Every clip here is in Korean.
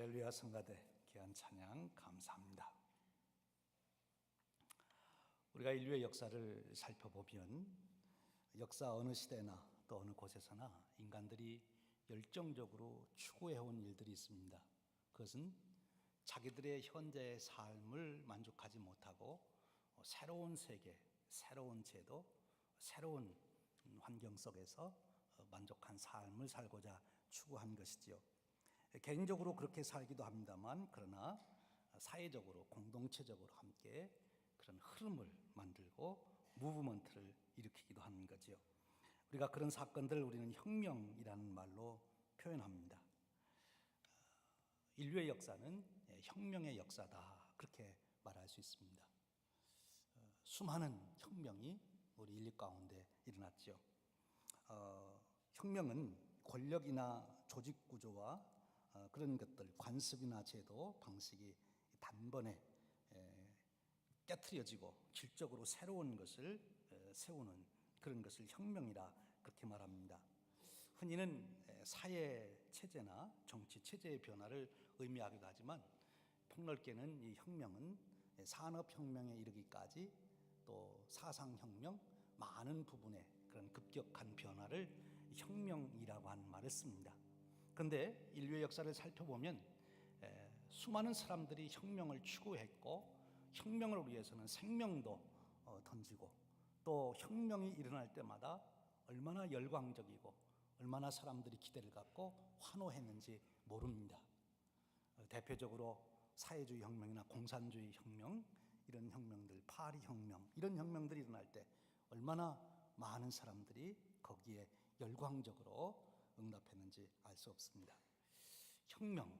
할렐루야 성가대 귀한 찬양 감사합니다. 우리가 인류의 역사를 살펴보면 역사 어느 시대나 또 어느 곳에서나 인간들이 열정적으로 추구해온 일들이 있습니다. 그것은 자기들의 현재의 삶을 만족하지 못하고 새로운 세계, 새로운 제도, 새로운 환경 속에서 만족한 삶을 살고자 추구한 것이지요. 개인적으로 그렇게 살기도 합니다만, 그러나 사회적으로 공동체적으로 함께 그런 흐름을 만들고 무브먼트를 일으키기도 하는 거죠. 우리가 그런 사건들을 우리는 혁명이라는 말로 표현합니다. 인류의 역사는 혁명의 역사다, 그렇게 말할 수 있습니다. 수많은 혁명이 우리 인류 가운데 일어났죠. 혁명은 권력이나 조직 구조와 그런 것들, 관습이나 제도, 방식이 단번에 깨트려지고 질적으로 새로운 것을 세우는 그런 것을 혁명이라 그렇게 말합니다. 흔히는 사회 체제나 정치 체제의 변화를 의미하기도 하지만, 폭넓게는 이 혁명은 산업혁명에 이르기까지 또 사상혁명, 많은 부분의 그런 급격한 변화를 혁명이라고 하는 말을 씁니다. 그런데 인류의 역사를 살펴보면 수많은 사람들이 혁명을 추구했고, 혁명을 위해서는 생명도 던지고, 또 혁명이 일어날 때마다 얼마나 열광적이고 얼마나 사람들이 기대를 갖고 환호했는지 모릅니다. 대표적으로 사회주의 혁명이나 공산주의 혁명, 이런 혁명들, 파리 혁명, 이런 혁명들이 일어날 때 얼마나 많은 사람들이 거기에 열광적으로 응답했는지 알 수 없습니다. 혁명,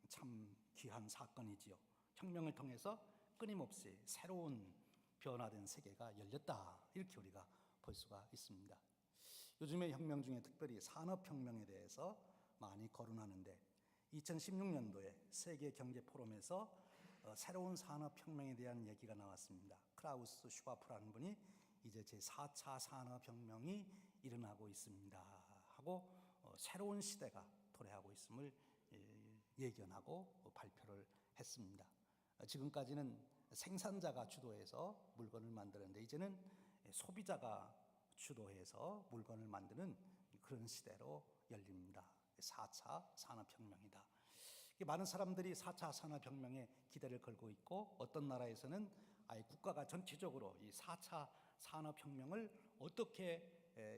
참 귀한 사건이지요. 혁명을 통해서 끊임없이 새로운 변화된 세계가 열렸다, 이렇게 우리가 볼 수가 있습니다. 요즘의 혁명 중에 특별히 산업혁명에 대해서 많이 거론하는데, 2016년도에 세계경제포럼에서 새로운 산업혁명에 대한 얘기가 나왔습니다. 크라우스 슈와프라는 분이 이제 제4차 산업혁명이 일어나고 있습니다 하고 새로운 시대가 도래하고 있음을 예견하고 발표를 했습니다. 지금까지는 생산자가 주도해서 물건을 만드는데, 이제는 소비자가 주도해서 물건을 만드는 그런 시대로 열립니다. 4차 산업혁명이다. 많은 사람들이 4차 산업혁명에 기대를 걸고 있고, 어떤 나라에서는 아예 국가가 전체적으로 이 4차 산업혁명을 어떻게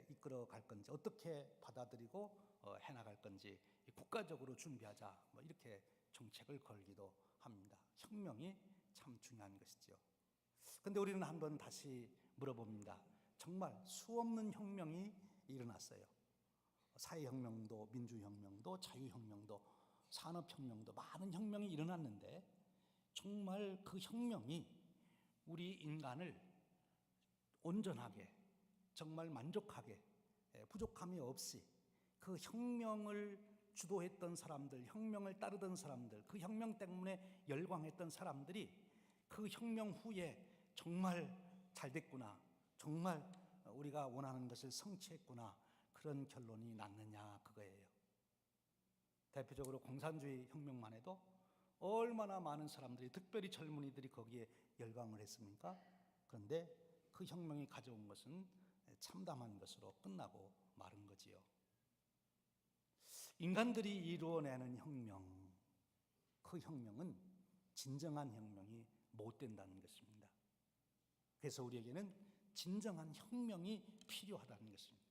이끌어 갈 건지, 어떻게 받아들이고 해나갈 건지 국가적으로 준비하자, 이렇게 정책을 걸기도 합니다. 혁명이 참 중요한 것이죠. 그런데 우리는 한번 다시 물어봅니다. 정말 수없는 혁명이 일어났어요. 사회혁명도, 민주혁명도, 자유혁명도, 산업혁명도, 많은 혁명이 일어났는데, 정말 그 혁명이 우리 인간을 온전하게, 정말 만족하게, 부족함이 없이 그 혁명을 주도했던 사람들, 혁명을 따르던 사람들, 그 혁명 때문에 열광했던 사람들이 그 혁명 후에 정말 잘 됐구나, 정말 우리가 원하는 것을 성취했구나, 그런 결론이 났느냐, 그거예요. 대표적으로 공산주의 혁명만 해도 얼마나 많은 사람들이, 특별히 젊은이들이 거기에 열광을 했습니까? 그런데 그 혁명이 가져온 것은 참담한 것으로 끝나고 마른 거지요. 인간들이 이루어내는 혁명, 그 혁명은 진정한 혁명이 못 된다는 것입니다. 그래서 우리에게는 진정한 혁명이 필요하다는 것입니다.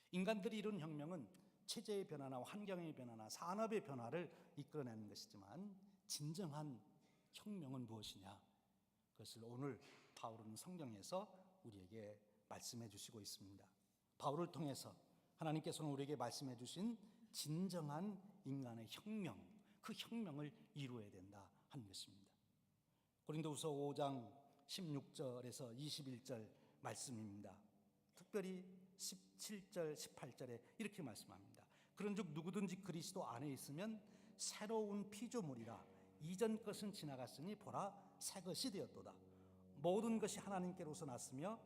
인간들이 이룬 혁명은 체제의 변화나 환경의 변화나 산업의 변화를 이끌어내는 것이지만, 진정한 혁명은 무엇이냐, 그것을 오늘 바울은 성경에서 우리에게 말씀해 주시고 있습니다. 바울을 통해서 하나님께서는 우리에게 말씀해 주신 진정한 인간의 혁명, 그 혁명을 이루어야 된다 하는 것입니다. 고린도후서 5장 16절에서 21절 말씀입니다. 특별히 17절, 18절에 이렇게 말씀합니다. 그런즉 누구든지 그리스도 안에 있으면 새로운 피조물이라, 이전 것은 지나갔으니 보라 새 것이 되었도다. 모든 것이 하나님께로서 났으며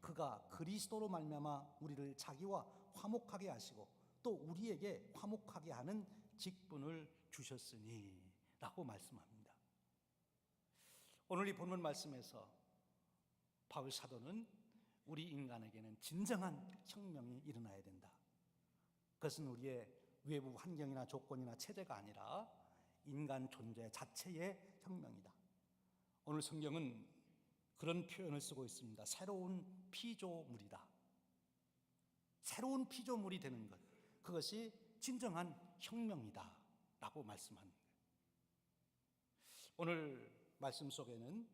그가 그리스도로 말미암아 우리를 자기와 화목하게 하시고 또 우리에게 화목하게 하는 직분을 주셨으니 라고 말씀합니다. 오늘 이 본문 말씀에서 바울 사도는 우리 인간에게는 진정한 혁명이 일어나야 된다. 그것은 우리의 외부 환경이나 조건이나 체제가 아니라 인간 존재 자체의 혁명이다. 오늘 성경은 그런 표현을 쓰고 있습니다. 새로운 피조물이다. 새로운 피조물이 되는 것, 그것이 진정한 혁명이다 라고 말씀하는 거예요. 오늘 말씀 속에는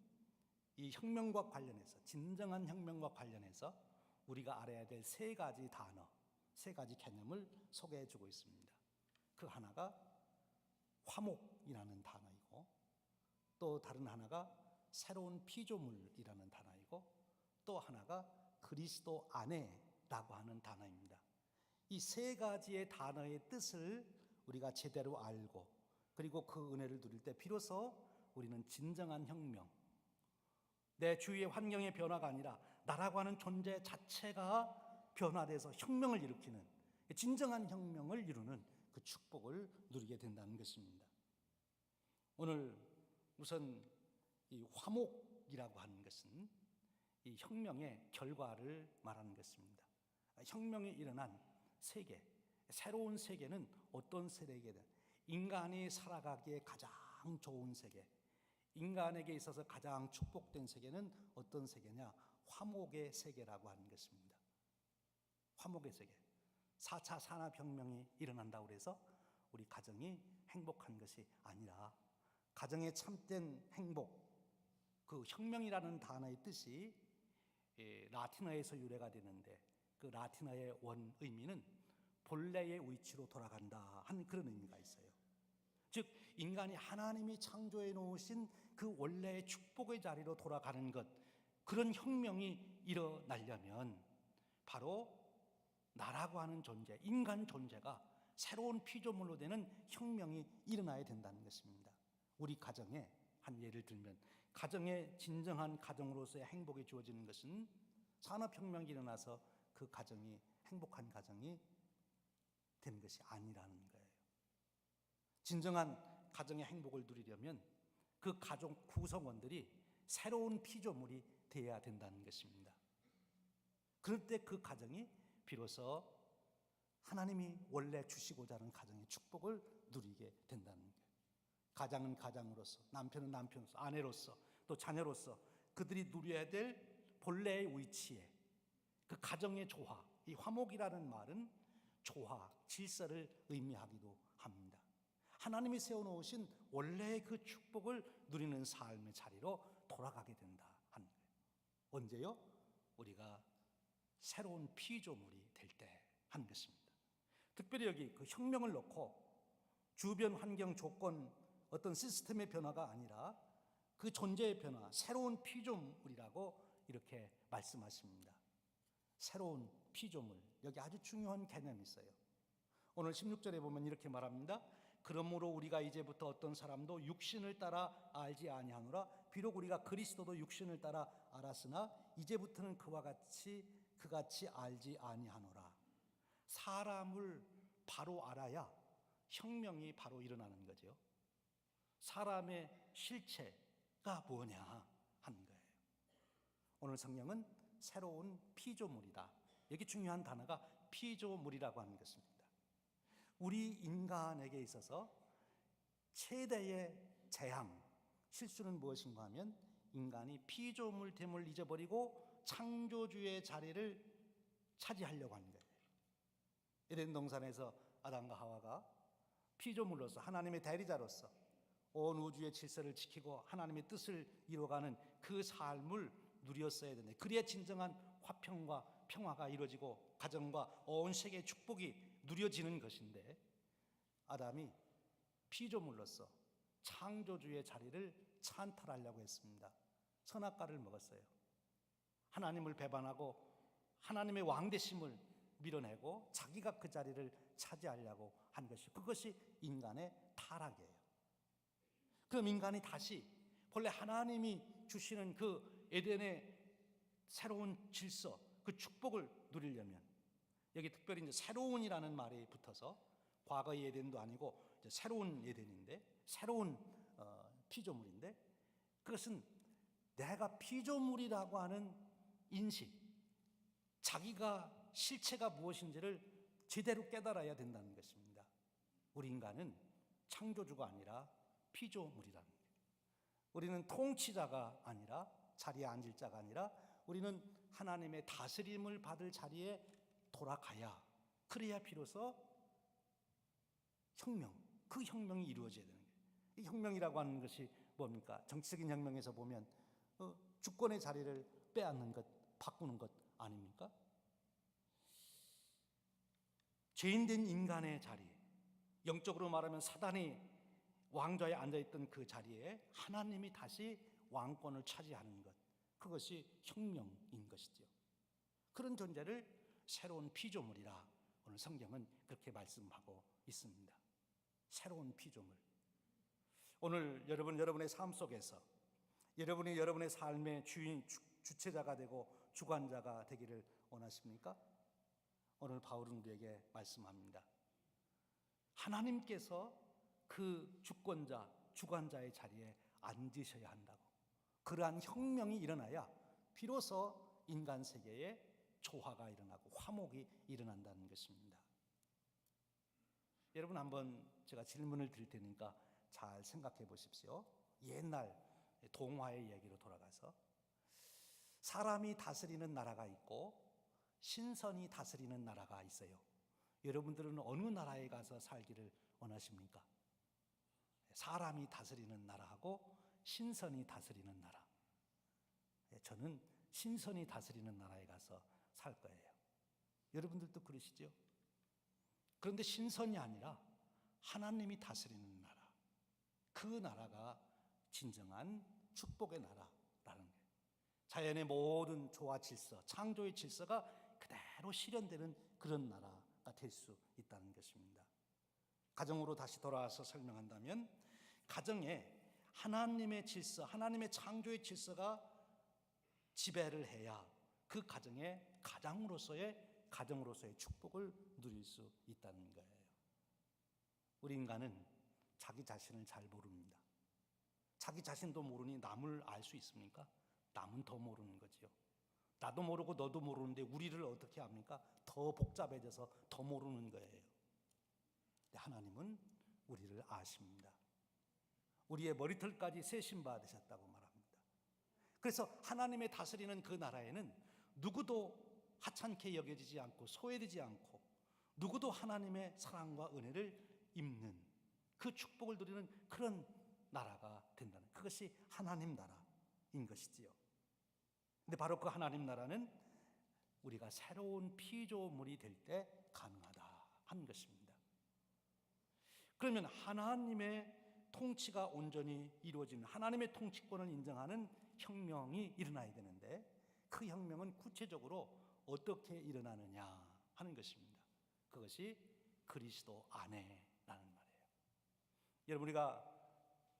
이 혁명과 관련해서, 진정한 혁명과 관련해서 우리가 알아야 될 세 가지 단어, 세 가지 개념을 소개해 주고 있습니다. 그 하나가 화목이라는 단어이고, 또 다른 하나가 새로운 피조물이라는 단어이고, 또 하나가 그리스도 안에라고 하는 단어입니다. 이 세 가지의 단어의 뜻을 우리가 제대로 알고, 그리고 그 은혜를 누릴 때 비로소 우리는 진정한 혁명, 내 주위의 환경의 변화가 아니라 나라고 하는 존재 자체가 변화돼서 혁명을 일으키는, 진정한 혁명을 이루는 그 축복을 누리게 된다는 것입니다. 오늘 우선 이 화목이라고 하는 것은 이 혁명의 결과를 말하는 것입니다. 혁명이 일어난 세계, 새로운 세계는 어떤 세계든 인간이 살아가기에 가장 좋은 세계, 인간에게 있어서 가장 축복된 세계는 어떤 세계냐? 화목의 세계라고 하는 것입니다. 화목의 세계. 4차 산업혁명이 일어난다고 해서 우리 가정이 행복한 것이 아니라, 가정의 참된 행복, 그 혁명이라는 단어의 뜻이 라틴어에서 유래가 되는데, 그 라틴어의 원 의미는 본래의 위치로 돌아간다 하는 그런 의미가 있어요. 즉 인간이 하나님이 창조해 놓으신 그 원래의 축복의 자리로 돌아가는 것, 그런 혁명이 일어나려면 바로 나라고 하는 존재, 인간 존재가 새로운 피조물로 되는 혁명이 일어나야 된다는 것입니다. 우리 가정에 한 예를 들면, 가정의 진정한 가정으로서의 행복이 주어지는 것은 산업혁명이 일어나서 그 가정이 행복한 가정이 되는 것이 아니라는 거예요. 진정한 가정의 행복을 누리려면 그 가족 구성원들이 새로운 피조물이 되어야 된다는 것입니다. 그럴 때 그 가정이 비로소 하나님이 원래 주시고자 하는 가정의 축복을 누리게 된다는 거예요. 가장은 가장으로서, 남편은 남편으로서, 아내로서, 또 자녀로서 그들이 누려야 될 본래의 위치에 그 가정의 조화, 이 화목이라는 말은 조화, 질서를 의미하기도 합니다. 하나님이 세워놓으신 원래의 그 축복을 누리는 삶의 자리로 돌아가게 된다 하는 거예요. 언제요? 우리가 새로운 피조물이 될 때 하는 것입니다. 특별히 여기 그 혁명을 놓고 주변 환경 조건, 어떤 시스템의 변화가 아니라 그 존재의 변화, 새로운 피조물이라고 이렇게 말씀하십니다. 새로운 피조물, 여기 아주 중요한 개념이 있어요. 오늘 16절에 보면 이렇게 말합니다. 그러므로 우리가 이제부터 어떤 사람도 육신을 따라 알지 아니하노라. 비록 우리가 그리스도도 육신을 따라 알았으나 이제부터는 그같이 알지 아니하노라. 사람을 바로 알아야 혁명이 바로 일어나는 거죠. 사람의 실체가 뭐냐 하는 거예요. 오늘 성경은 새로운 피조물이다. 여기 중요한 단어가 피조물이라고 하는 것입니다. 우리 인간에게 있어서 최대의 재앙, 실수는 무엇인가 하면 인간이 피조물됨을 잊어버리고 창조주의 자리를 차지하려고 하는 거예요. 에덴 동산에서 아담과 하와가 피조물로서, 하나님의 대리자로서 온 우주의 질서를 지키고 하나님의 뜻을 이루어가는 그 삶을 누렸어야 되는데, 그래야 진정한 화평과 평화가 이루어지고 가정과 온 세계의 축복이 누려지는 것인데, 아담이 피조물로서 창조주의 자리를 찬탈하려고 했습니다. 선악과를 먹었어요. 하나님을 배반하고 하나님의 왕되심을 밀어내고 자기가 그 자리를 차지하려고 한 것이, 그것이 인간의 타락이에요. 그럼 인간이 다시 본래 하나님이 주시는 그 에덴의 새로운 질서, 그 축복을 누리려면, 여기 특별히 이제 새로운이라는 말이 붙어서 과거의 에덴도 아니고 이제 새로운 에덴인데, 새로운 피조물인데, 그것은 내가 피조물이라고 하는 인식, 자기가 실체가 무엇인지를 제대로 깨달아야 된다는 것입니다. 우리 인간은 창조주가 아니라 피조물이라는 거예요. 우리는 통치자가 아니라, 자리에 앉을 자가 아니라, 우리는 하나님의 다스림을 받을 자리에 돌아가야, 그래야 비로소 혁명, 그 혁명이 이루어져야 되는 거예요. 이 혁명이라고 하는 것이 뭡니까? 정치적인 혁명에서 보면 주권의 자리를 빼앗는 것, 바꾸는 것 아닙니까? 죄인된 인간의 자리, 영적으로 말하면 사단이 왕좌에 앉아있던 그 자리에 하나님이 다시 왕권을 차지하는 것, 그것이 혁명인 것이죠. 그런 존재를 새로운 피조물이라 오늘 성경은 그렇게 말씀하고 있습니다. 새로운 피조물. 오늘 여러분의 삶 속에서 여러분이 여러분의 삶의 주체자가 되고 주관자가 되기를 원하십니까? 오늘 바울은 우리에게 말씀합니다. 하나님께서 그 주권자, 주관자의 자리에 앉으셔야 한다고. 그러한 혁명이 일어나야 비로소 인간 세계에 조화가 일어나고 화목이 일어난다는 것입니다. 여러분, 한번 제가 질문을 드릴 테니까 잘 생각해 보십시오. 옛날 동화의 이야기로 돌아가서 사람이 다스리는 나라가 있고 신선이 다스리는 나라가 있어요. 여러분들은 어느 나라에 가서 살기를 원하십니까? 사람이 다스리는 나라하고 신선이 다스리는 나라. 저는 신선이 다스리는 나라에 가서 살 거예요. 여러분들도 그러시죠? 그런데 신선이 아니라 하나님이 다스리는 나라, 그 나라가 진정한 축복의 나라라는 거예요. 자연의 모든 조화 질서, 창조의 질서가 그대로 실현되는 그런 나라가 될 수 있다는 것입니다. 가정으로 다시 돌아와서 설명한다면, 가정에 하나님의 질서, 하나님의 창조의 질서가 지배를 해야 그 가정으로서의 축복을 누릴 수 있다는 거예요. 우리 인간은 자기 자신을 잘 모릅니다. 자기 자신도 모르니 남을 알 수 있습니까? 남은 더 모르는 거지요. 나도 모르고 너도 모르는데 우리를 어떻게 합니까? 더 복잡해져서 더 모르는 거예요. 하나님은 우리를 아십니다. 우리의 머리털까지 세신 바 되셨다고 말합니다. 그래서 하나님의 다스리는 그 나라에는 누구도 하찮게 여겨지지 않고 소외되지 않고 누구도 하나님의 사랑과 은혜를 입는 그 축복을 누리는 그런 나라가 된다는, 그것이 하나님 나라인 것이지요. 근데 바로 그 하나님 나라는 우리가 새로운 피조물이 될 때 가능하다 하는 것입니다. 그러면 하나님의 통치가 온전히 이루어지는, 하나님의 통치권을 인정하는 혁명이 일어나야 되는데, 그 혁명은 구체적으로 어떻게 일어나느냐 하는 것입니다. 그것이 그리스도 안에라는 말이에요. 여러분, 우리가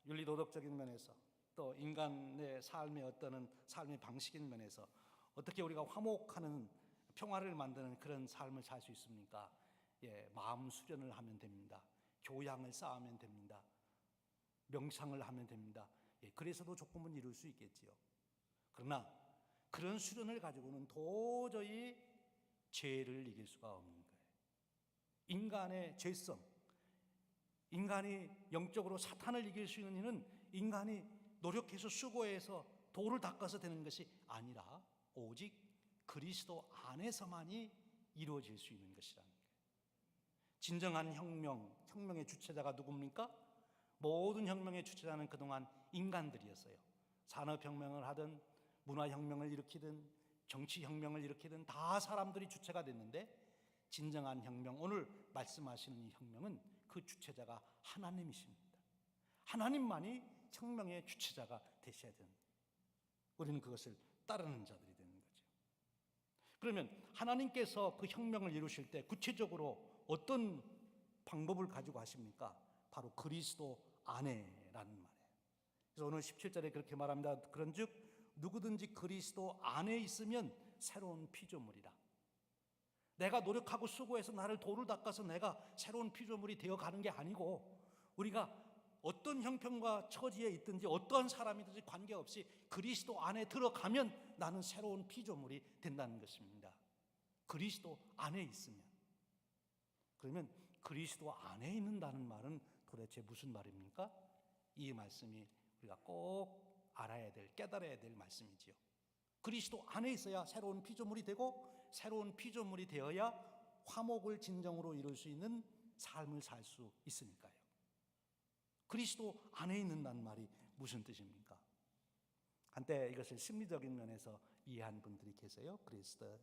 윤리도덕적인 면에서 또 인간의 삶의 어떤 삶의 방식인 면에서 어떻게 우리가 화목하는, 평화를 만드는 그런 삶을 살 수 있습니까? 마음 수련을 하면 됩니다. 교양을 쌓으면 됩니다. 명상을 하면 됩니다. 그래서도 조금은 이룰 수 있겠지요. 그러나 그런 수련을 가지고는 도저히 죄를 이길 수가 없는 거예요. 인간의 죄성, 인간이 영적으로 사탄을 이길 수 있는 일은 인간이 노력해서 수고해서 돌을 닦아서 되는 것이 아니라 오직 그리스도 안에서만이 이루어질 수 있는 것이라는 거예요. 진정한 혁명의 주체자가 누굽니까? 모든 혁명의 주체자는 그동안 인간들이었어요. 산업혁명을 하든 문화혁명을 일으키든 정치혁명을 일으키든 다 사람들이 주체가 됐는데, 진정한 혁명, 오늘 말씀하시는 이 혁명은 그 주체자가 하나님이십니다. 하나님만이 혁명의 주체자가 되셔야 됩니다. 우리는 그것을 따르는 자들이 되는 거죠. 그러면 하나님께서 그 혁명을 이루실 때 구체적으로 어떤 방법을 가지고 하십니까? 바로 그리스도 안에라는 말이에요. 그래서 오늘 17절에 그렇게 말합니다. 그런즉 누구든지 그리스도 안에 있으면 새로운 피조물이라. 내가 노력하고 수고해서 나를 돌을 닦아서 내가 새로운 피조물이 되어가는 게 아니고, 우리가 어떤 형편과 처지에 있든지 어떠한 사람이든지 관계없이 그리스도 안에 들어가면 나는 새로운 피조물이 된다는 것입니다. 그리스도 안에 있으면. 그러면 그리스도 안에 있는다는 말은 도대체 무슨 말입니까? 이 말씀이 우리가 꼭 알아야 될, 깨달아야 될 말씀이지요. 그리스도 안에 있어야 새로운 피조물이 되고, 새로운 피조물이 되어야 화목을 진정으로 이룰 수 있는 삶을 살 수 있으니까요. 그리스도 안에 있는다는 말이 무슨 뜻입니까? 한때 이것을 심리적인 면에서 이해한 분들이 계세요.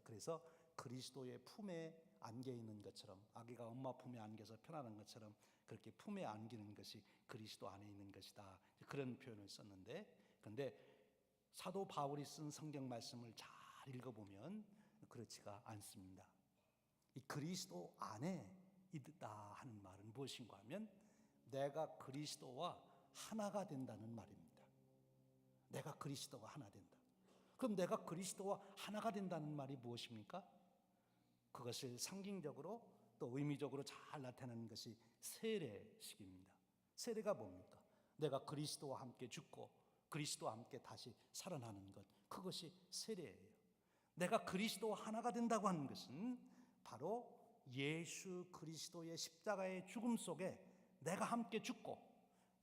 그래서 그리스도의 품에 안겨 있는 것처럼, 아기가 엄마 품에 안겨서 편안한 것처럼 그렇게 품에 안기는 것이 그리스도 안에 있는 것이다, 그런 표현을 썼는데, 그런데 사도 바울이 쓴 성경 말씀을 잘 읽어보면 그렇지가 않습니다. 이 그리스도 안에 있다 하는 말은 무엇인가 하면, 내가 그리스도와 하나가 된다는 말입니다. 내가 그리스도와 하나 된다. 그럼 내가 그리스도와 하나가 된다는 말이 무엇입니까? 그것을 상징적으로 또 의미적으로 잘 나타내는 것이 세례식입니다. 세례가 뭡니까? 내가 그리스도와 함께 죽고 그리스도와 함께 다시 살아나는 것, 그것이 세례예요. 내가 그리스도와 하나가 된다고 하는 것은 바로 예수 그리스도의 십자가의 죽음 속에 내가 함께 죽고,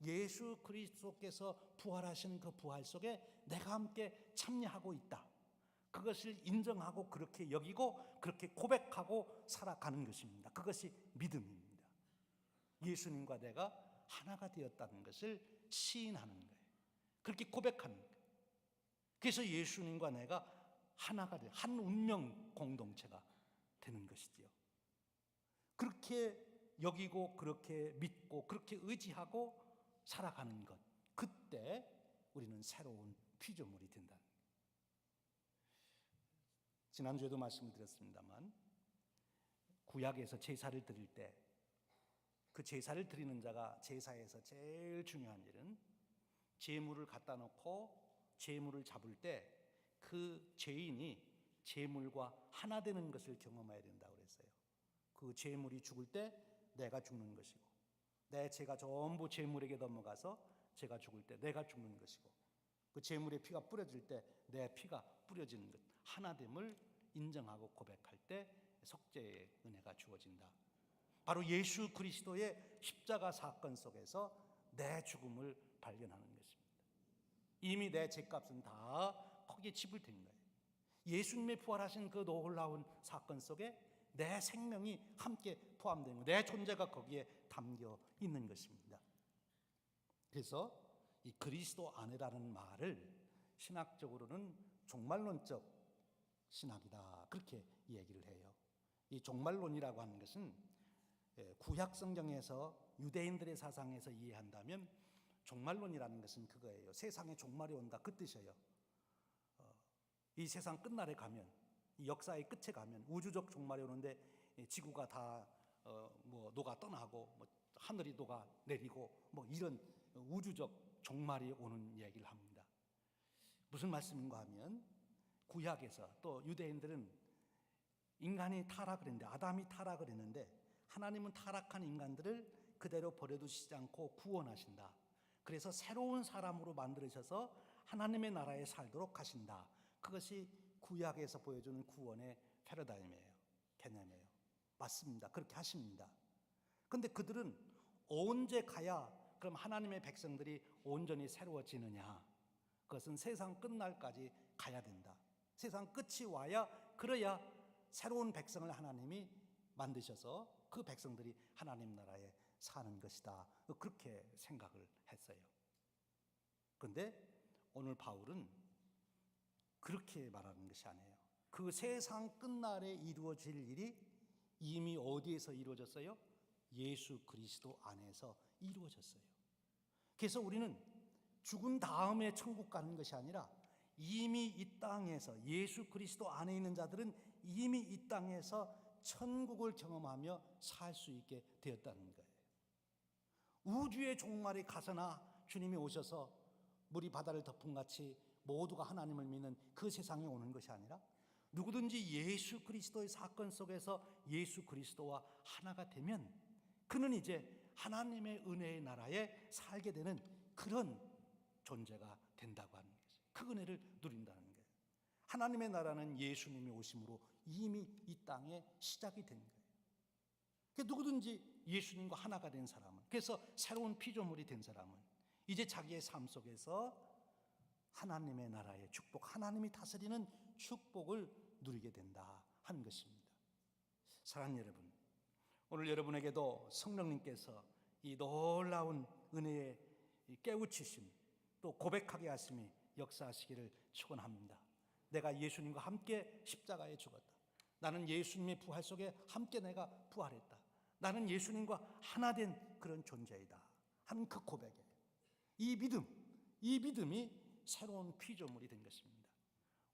예수 그리스도께서 부활하신 그 부활 속에 내가 함께 참여하고 있다, 그것을 인정하고 그렇게 여기고 그렇게 고백하고 살아가는 것입니다. 그것이 믿음입니다. 예수님과 내가 하나가 되었다는 것을 시인하는 거예요. 그렇게 고백하는 거예요. 그래서 예수님과 내가 하나가 돼, 한 운명 공동체가 되는 것이지요. 그렇게 여기고 그렇게 믿고 그렇게 의지하고 살아가는 것, 그때 우리는 새로운 피조물이 된다. 지난주에도 말씀드렸습니다만, 구약에서 제사를 드릴 때 그 제사를 드리는 자가 제사에서 제일 중요한 일은 제물을 갖다 놓고 제물을 잡을 때 그 죄인이 제물과 하나 되는 것을 경험해야 된다고 그랬어요. 그 제물이 죽을 때 내가 죽는 것이고, 내 죄가 전부 제물에게 넘어가서 제가 죽을 때 내가 죽는 것이고, 그 제물의 피가 뿌려질 때 내 피가 뿌려지는 것, 하나됨을 인정하고 고백할 때 속죄의 은혜가 주어진다. 바로 예수 그리스도의 십자가 사건 속에서 내 죽음을 발견하는 것입니다. 이미 내 죄값은 다 거기에 지불된 거예요. 예수님의 부활하신 그 놀라운 사건 속에 내 생명이 함께 포함된 거예요. 내 존재가 거기에 담겨 있는 것입니다. 그래서 이 그리스도 안에라는 말을 신학적으로는 종말론적 신학이다, 그렇게 얘기를 해요. 이 종말론이라고 하는 것은 구약 성경에서 유대인들의 사상에서 이해한다면 종말론이라는 것은 그거예요. 세상에 종말이 온다, 그 뜻이에요. 이 세상 끝날에 가면, 이 역사의 끝에 가면 우주적 종말이 오는데 지구가 다 녹아 떠나고 하늘이 녹아 내리고 이런 우주적 종말이 오는 얘기를 합니다. 무슨 말씀인가 하면, 구약에서 또 유대인들은 인간이 타락을 했는데, 아담이 타락을 했는데 하나님은 타락한 인간들을 그대로 버려두시지 않고 구원하신다. 그래서 새로운 사람으로 만들으셔서 하나님의 나라에 살도록 하신다. 그것이 구약에서 보여주는 구원의 패러다임이에요. 개념이에요. 맞습니다. 그렇게 하십니다. 그런데 그들은 언제 가야 그럼 하나님의 백성들이 온전히 새로워지느냐? 그것은 세상 끝날까지 가야 된다. 세상 끝이 와야, 그래야 새로운 백성을 하나님이 만드셔서 그 백성들이 하나님 나라에 사는 것이다, 그렇게 생각을 했어요. 그런데 오늘 바울은 그렇게 말하는 것이 아니에요. 그 세상 끝날에 이루어질 일이 이미 어디에서 이루어졌어요? 예수 그리스도 안에서 이루어졌어요. 그래서 우리는 죽은 다음에 천국 가는 것이 아니라 이미 이 땅에서, 예수 그리스도 안에 있는 자들은 이미 이 땅에서 천국을 경험하며 살 수 있게 되었다는 거예요. 우주의 종말이 가서나 주님이 오셔서 물이 바다를 덮음같이 모두가 하나님을 믿는 그 세상에 오는 것이 아니라 누구든지 예수 그리스도의 사건 속에서 예수 그리스도와 하나가 되면 그는 이제 하나님의 은혜의 나라에 살게 되는 그런 존재가 된다고 하는 거죠. 그 은혜를 누린다는 거예요. 하나님의 나라는 예수님이 오심으로 이미 이 땅에 시작이 된 거예요. 누구든지 예수님과 하나가 된 사람은, 그래서 새로운 피조물이 된 사람은 이제 자기의 삶 속에서 하나님의 나라의 축복, 하나님이 다스리는 축복을 누리게 된다 하는 것입니다. 사랑하는 여러분, 오늘 여러분에게도 성령님께서 이 놀라운 은혜의 깨우치심, 또 고백하게 하심이 역사하시기를 축원합니다. 내가 예수님과 함께 십자가에 죽었다. 나는 예수님의 부활 속에 함께 내가 부활했다. 나는 예수님과 하나 된 그런 존재이다 하는 그 고백에 이 믿음이 새로운 피조물이 된 것입니다.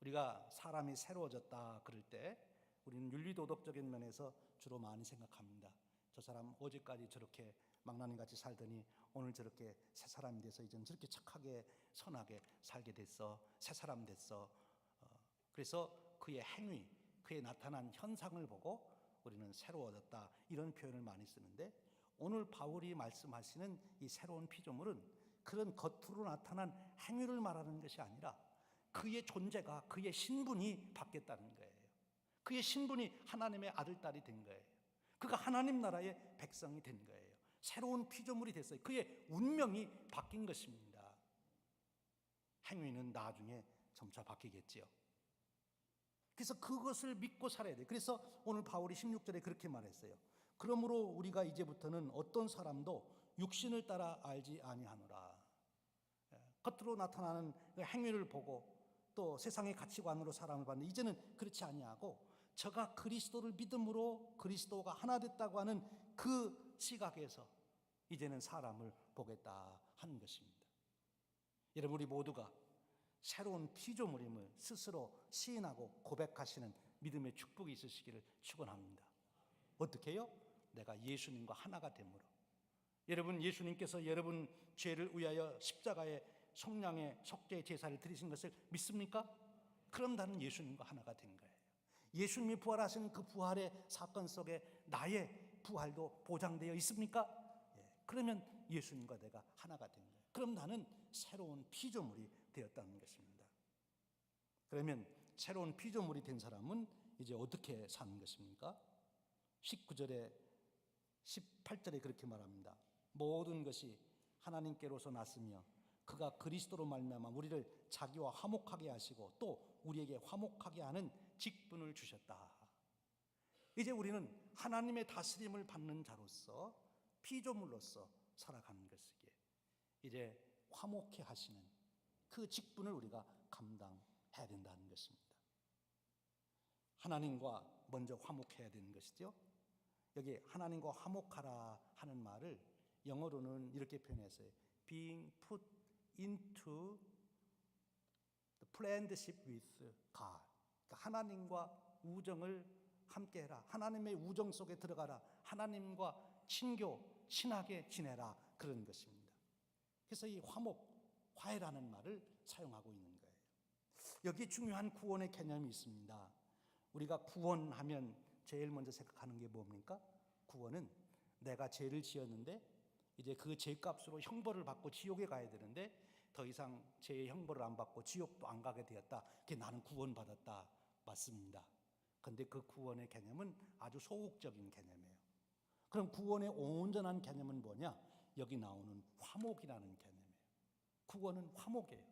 우리가 사람이 새로워졌다 그럴 때 우리는 윤리도덕적인 면에서 주로 많이 생각합니다. 저 사람 어제까지 저렇게 망나니같이 살더니 오늘 저렇게 새 사람이 돼서 이제는 저렇게 착하게 선하게 살게 됐어. 새 사람 됐어. 그래서 그의 행위, 그의 나타난 현상을 보고 우리는 새로워졌다 이런 표현을 많이 쓰는데, 오늘 바울이 말씀하시는 이 새로운 피조물은 그런 겉으로 나타난 행위를 말하는 것이 아니라 그의 존재가, 그의 신분이 바뀌었다는 거예요. 그의 신분이 하나님의 아들, 딸이 된 거예요. 그가 하나님 나라의 백성이 된 거예요. 새로운 피조물이 됐어요. 그의 운명이 바뀐 것입니다. 행위는 나중에 점차 바뀌겠지요. 그래서 그것을 믿고 살아야 돼요. 그래서 오늘 바울이 16절에 그렇게 말했어요. 그러므로 우리가 이제부터는 어떤 사람도 육신을 따라 알지 아니하노라. 겉으로 나타나는 행위를 보고 또 세상의 가치관으로 사람을 봤는데 이제는 그렇지 아니하고 저가 그리스도를 믿음으로 그리스도가 하나 됐다고 하는 그 시각에서 이제는 사람을 보겠다 하는 것입니다. 여러분, 우리 모두가 새로운 피조물임을 스스로 시인하고 고백하시는 믿음의 축복이 있으시기를 축원합니다. 어떻게 해요? 내가 예수님과 하나가 됨으로. 여러분, 예수님께서 여러분 죄를 위하여 십자가에 속량의 속죄의 제사를 드리신 것을 믿습니까? 그럼 나는 예수님과 하나가 된 거예요. 예수님이 부활하신 그 부활의 사건 속에 나의 부활도 보장되어 있습니까? 그러면 예수님과 내가 하나가 된 거예요. 그럼 나는 새로운 피조물이 되었다는 것입니다. 그러면 새로운 피조물이 된 사람은 이제 어떻게 사는 것입니까? 19절에 18절에 그렇게 말합니다. 모든 것이 하나님께로서 났으며 그가 그리스도로 말미암아 우리를 자기와 화목하게 하시고 또 우리에게 화목하게 하는 직분을 주셨다. 이제 우리는 하나님의 다스림을 받는 자로서 피조물로서 살아가는 것이기에 이제 화목해 하시는 그 직분을 우리가 감당해야 된다는 것입니다. 하나님과 먼저 화목해야 되는 것이죠. 여기 하나님과 화목하라 하는 말을 영어로는 이렇게 표현했어요. Being put into the friendship with God. 그러니까 하나님과 우정을 함께해라. 하나님의 우정 속에 들어가라. 하나님과 친하게 지내라. 그런 것입니다. 그래서 이 화해라는 말을 사용하고 있는 거예요. 여기 중요한 구원의 개념이 있습니다. 우리가 구원하면 제일 먼저 생각하는 게 뭡니까? 구원은 내가 죄를 지었는데 이제 그 죄값으로 형벌을 받고 지옥에 가야 되는데 더 이상 죄의 형벌을 안 받고 지옥도 안 가게 되었다. 그게 나는 구원받았다. 맞습니다. 그런데 그 구원의 개념은 아주 소극적인 개념이에요. 그럼 구원의 온전한 개념은 뭐냐? 여기 나오는 화목이라는 개념이에요. 구원은 화목이에요.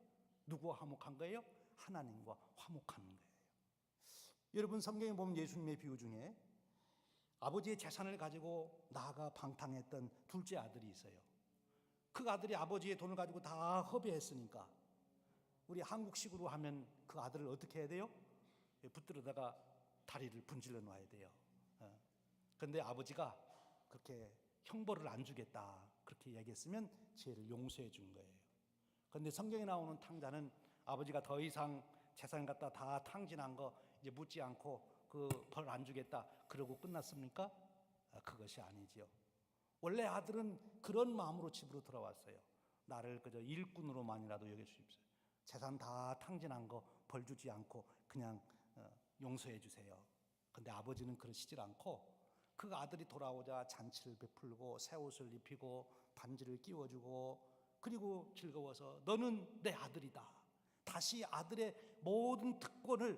누구와 화목한 거예요? 하나님과 화목하는 거예요. 여러분, 성경에 보면 예수님의 비유 중에 아버지의 재산을 가지고 나아가 방탕했던 둘째 아들이 있어요. 그 아들이 아버지의 돈을 가지고 다 허비했으니까 우리 한국식으로 하면 그 아들을 어떻게 해야 돼요? 붙들어다가 다리를 분질러 놔야 돼요. 그런데 아버지가 그렇게 형벌을 안 주겠다 그렇게 얘기했으면 죄를 용서해 준 거예요. 그런데 성경에 나오는 탕자는 아버지가 더 이상 재산 갖다 다 탕진한 거 이제 묻지 않고 그 벌 안 주겠다 그러고 끝났습니까? 그것이 아니지요. 원래 아들은 그런 마음으로 집으로 돌아왔어요. 나를 그저 일꾼으로만이라도 여길 수 있어요. 재산 다 탕진한 거 벌 주지 않고 그냥 용서해 주세요. 근데 아버지는 그러시질 않고 그 아들이 돌아오자 잔치를 베풀고 새 옷을 입히고 반지를 끼워주고 그리고 즐거워서 너는 내 아들이다. 다시 아들의 모든 특권을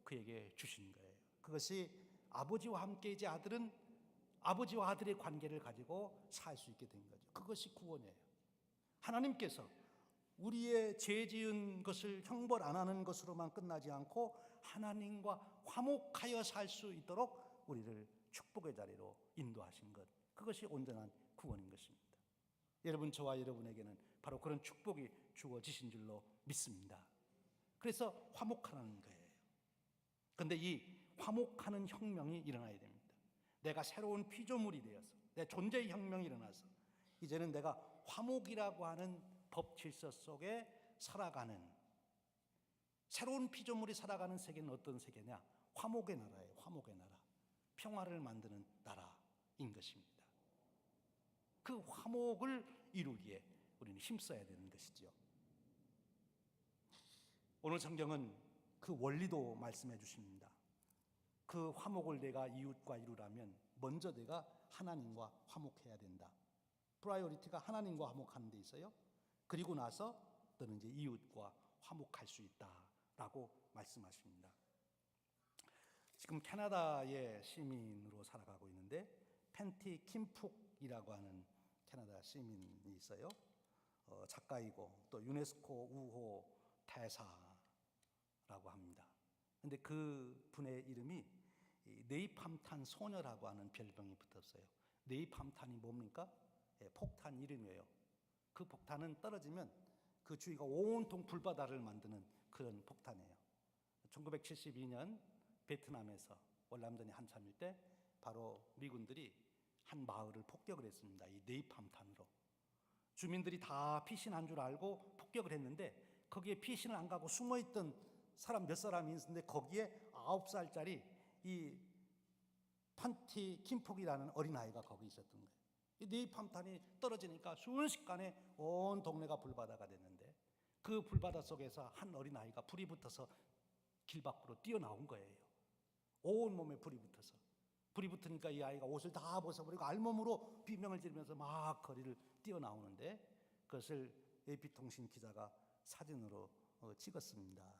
그에게 주신 거예요. 그것이 아버지와 함께 이제 아들은 아버지와 아들의 관계를 가지고 살 수 있게 된 거죠. 그것이 구원이에요. 하나님께서 우리의 죄 지은 것을 형벌 안 하는 것으로만 끝나지 않고 하나님과 화목하여 살 수 있도록 우리를 축복의 자리로 인도하신 것, 그것이 온전한 구원인 것입니다. 여러분, 저와 여러분에게는 바로 그런 축복이 주어지신 줄로 믿습니다. 그래서 화목하는 거예요. 그런데 이 화목하는 혁명이 일어나야 됩니다. 내가 새로운 피조물이 되어서 내 존재의 혁명이 일어나서 이제는 내가 화목이라고 하는 법 질서 속에 살아가는, 새로운 피조물이 살아가는 세계는 어떤 세계냐? 화목의 나라예요. 화목의 나라. 평화를 만드는 나라인 것입니다. 그 화목을 이루기에 우리는 힘써야 되는 것이죠. 오늘 성경은 그 원리도 말씀해 주십니다. 그 화목을 내가 이웃과 이루려면 먼저 내가 하나님과 화목해야 된다. 프라이어리티가 하나님과 화목하는 데 있어요. 그리고 나서 너는 이제 이웃과 화목할 수 있다라고 말씀하십니다. 지금 캐나다의 시민으로 살아가고 있는데 펜티 킴푹이라고 하는 캐나다 시민이 있어요. 작가이고 또 유네스코 우호 대사라고 합니다. 근데 그 분의 이름이 네이팜탄 소녀라고 하는 별명이 붙었어요. 네이팜탄이 뭡니까? 폭탄 이름이에요. 그 폭탄은 떨어지면 그 주위가 온통 불바다를 만드는 그런 폭탄이에요. 1972년 베트남에서 월남전이 한참일 때 바로 미군들이 한 마을을 폭격을 했습니다. 이 네이팜탄으로. 주민들이 다 피신한 줄 알고 폭격을 했는데 거기에 피신을 안 가고 숨어있던 사람 몇 사람이 있었는데 거기에 9살짜리 이 판티 킴폭이라는 어린아이가 거기 있었던 거예요. 이 네이팜탄이 떨어지니까 순식간에 온 동네가 불바다가 됐는데 그 불바다 속에서 한 어린아이가 불이 붙어서 길 밖으로 뛰어나온 거예요. 온몸에 불이 붙어서. 불이 붙으니까 이 아이가 옷을 다 벗어버리고 알몸으로 비명을 지르면서 막 거리를 뛰어나오는데 그것을 AP통신 기자가 사진으로 찍었습니다.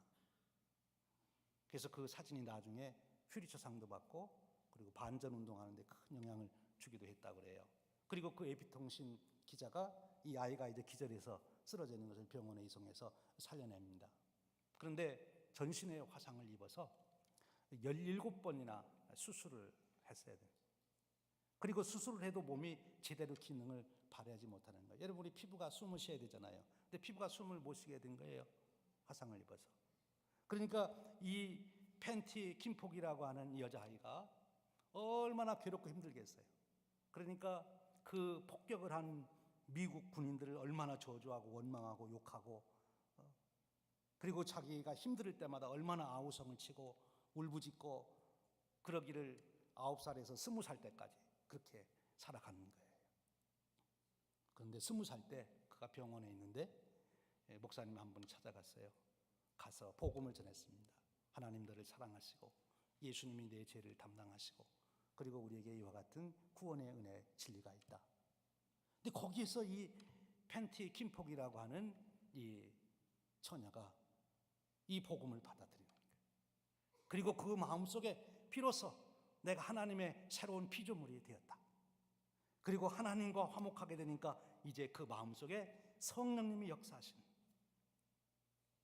그래서 그 사진이 나중에 퓨리처상도 받고 그리고 반전운동하는데 큰 영향을 주기도 했다고 그래요. 그리고 그 AP통신 기자가 이 아이가 이제 기절해서 쓰러져 있는 것을 병원에 이송해서 살려냅니다. 그런데 전신에 화상을 입어서 17번이나 수술을 했어야 돼요. 그리고 수술을 해도 몸이 제대로 기능을 발휘하지 못하는 거예요. 여러분, 우리 피부가 숨을 쉬어야 되잖아요. 근데 피부가 숨을 못 쉬게 된 거예요. 화상을 입어서. 그러니까 이 펜티 킴폭이라고 하는 여자아이가 얼마나 괴롭고 힘들겠어요. 그러니까 그 폭격을 한 미국 군인들을 얼마나 저주하고 원망하고 욕하고 그리고 자기가 힘들 때마다 얼마나 아우성을 치고 울부짖고 그러기를 9살에서 20살 때까지 그렇게 살아가는 거예요. 그런데 20살 때 그가 병원에 있는데 목사님 한 분이 찾아갔어요. 가서 복음을 전했습니다. 하나님 너를 사랑하시고 예수님이 내 죄를 담당하시고 그리고 우리에게 이와 같은 구원의 은혜 진리가 있다. 근데 거기에서 이 펜티 킴폭이라고 하는 이 처녀가 이 복음을 받아들이는 거예요. 그리고 그 마음속에 비로소 내가 하나님의 새로운 피조물이 되었다. 그리고 하나님과 화목하게 되니까 이제 그 마음속에 성령님이 역사하시는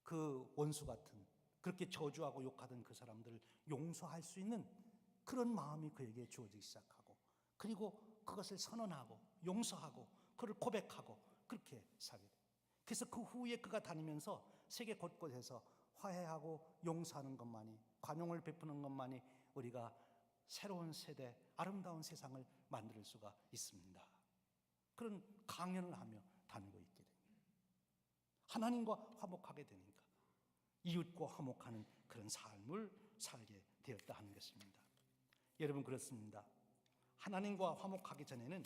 그 원수 같은 그렇게 저주하고 욕하던 그 사람들을 용서할 수 있는 그런 마음이 그에게 주어지기 시작하고 그리고 그것을 선언하고 용서하고 그를 고백하고 그렇게 살게 돼요. 그래서 그 후에 그가 다니면서 세계 곳곳에서 화해하고 용서하는 것만이, 관용을 베푸는 것만이 우리가 새로운 세대, 아름다운 세상을 만들 수가 있습니다. 그런 강연을 하며 다니고 있게 됩니다. 하나님과 화목하게 되니까 이웃과 화목하는 그런 삶을 살게 되었다 하는 것입니다. 여러분, 그렇습니다. 하나님과 화목하기 전에는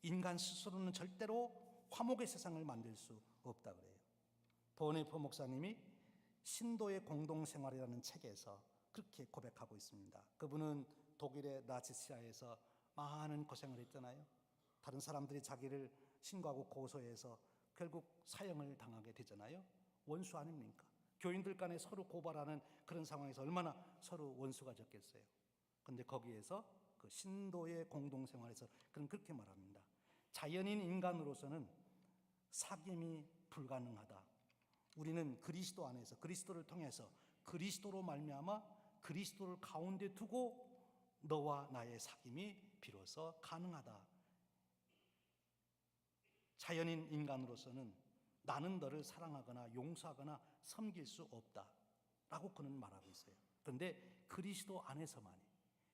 인간 스스로는 절대로 화목의 세상을 만들 수 없다 그래요. 보네포 목사님이 신도의 공동생활이라는 책에서 그렇게 고백하고 있습니다. 그분은 독일의 나치시아에서 많은 고생을 했잖아요. 다른 사람들이 자기를 신고하고 고소해서 결국 사형을 당하게 되잖아요. 원수 아닙니까? 교인들 간에 서로 고발하는 그런 상황에서 얼마나 서로 원수가 적겠어요. 그런데 거기에서 그 신도의 공동생활에서 그는 그렇게 말합니다. 자연인 인간으로서는 사귐이 불가능하다. 우리는 그리스도 안에서, 그리스도를 통해서, 그리스도로 말미암아 그리스도를 가운데 두고 너와 나의 사귐이 비로소 가능하다. 자연인 인간으로서는 나는 너를 사랑하거나 용서하거나 섬길 수 없다 라고 그는 말하고 있어요. 그런데 그리스도 안에서만이,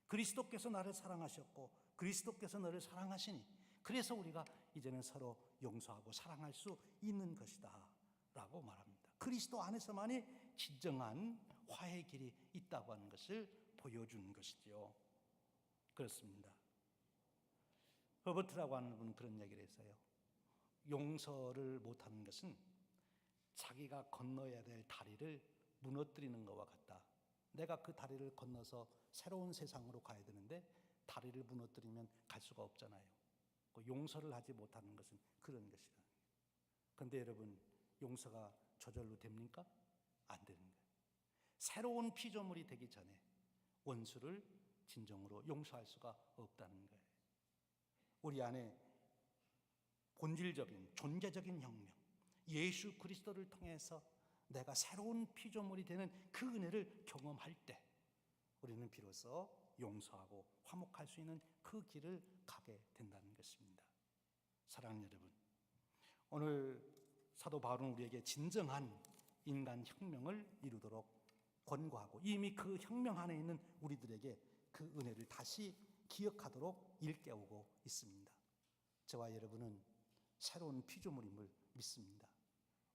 그리스도께서 나를 사랑하셨고 그리스도께서 너를 사랑하시니 그래서 우리가 이제는 서로 용서하고 사랑할 수 있는 것이다 라고 말합니다. 그리스도 안에서만이 진정한 화해의 길이 있다고 하는 것을 보여준 것이죠. 그렇습니다. 허버트라고 하는 분은 그런 얘기를 했어요. 용서를 못하는 것은 자기가 건너야 될 다리를 무너뜨리는 것과 같다. 내가 그 다리를 건너서 새로운 세상으로 가야 되는데 다리를 무너뜨리면 갈 수가 없잖아요. 용서를 하지 못하는 것은 그런 것이라는 거예요. 그런데 여러분, 용서가 저절로 됩니까? 안 되는 거예요. 새로운 피조물이 되기 전에 원수를 진정으로 용서할 수가 없다는 거예요. 우리 안에 본질적인 존재적인 혁명, 예수 그리스도를 통해서 내가 새로운 피조물이 되는 그 은혜를 경험할 때 우리는 비로소 용서하고 화목할 수 있는 그 길을 가게 된다는 것입니다. 사랑하는 여러분, 오늘 사도 바울은 우리에게 진정한 인간 혁명을 이루도록 권고하고 이미 그 혁명 안에 있는 우리들에게 그 은혜를 다시 기억하도록 일깨우고 있습니다. 저와 여러분은 새로운 피조물임을 믿습니다.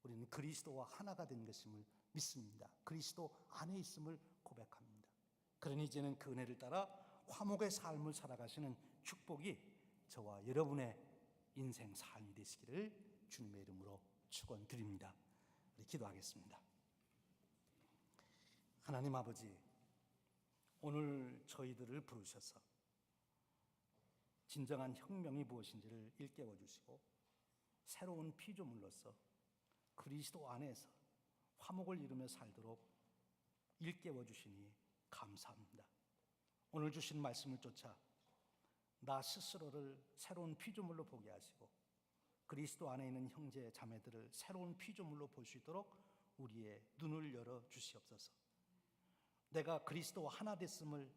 우리는 그리스도와 하나가 된 것임을 믿습니다. 그리스도 안에 있음을 고백합니다. 그러니 이제는 그 은혜를 따라 화목의 삶을 살아가시는 축복이 저와 여러분의 인생 삶이 되시기를 주님의 이름으로 축원드립니다. 우리 기도하겠습니다. 하나님 아버지, 오늘 저희들을 부르셔서 진정한 혁명이 무엇인지를 일깨워 주시고 새로운 피조물로서 그리스도 안에서 화목을 이루며 살도록 일깨워 주시니 감사합니다. 오늘 주신 말씀을 쫓아 나 스스로를 새로운 피조물로 보게 하시고 그리스도 안에 있는 형제 자매들을 새로운 피조물로 볼 수 있도록 우리의 눈을 열어 주시옵소서. 내가 그리스도와 하나 됐음을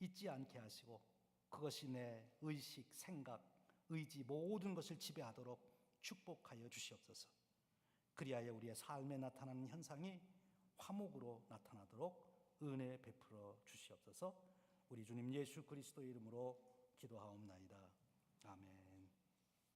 잊지 않게 하시고 그것이 내 의식, 생각, 의지 모든 것을 지배하도록 축복하여 주시옵소서. 그리하여 우리의 삶에 나타나는 현상이 화목으로 나타나도록 은혜 베풀어 주시옵소서. 우리 주님 예수 그리스도의 이름으로 기도하옵나이다. 아멘.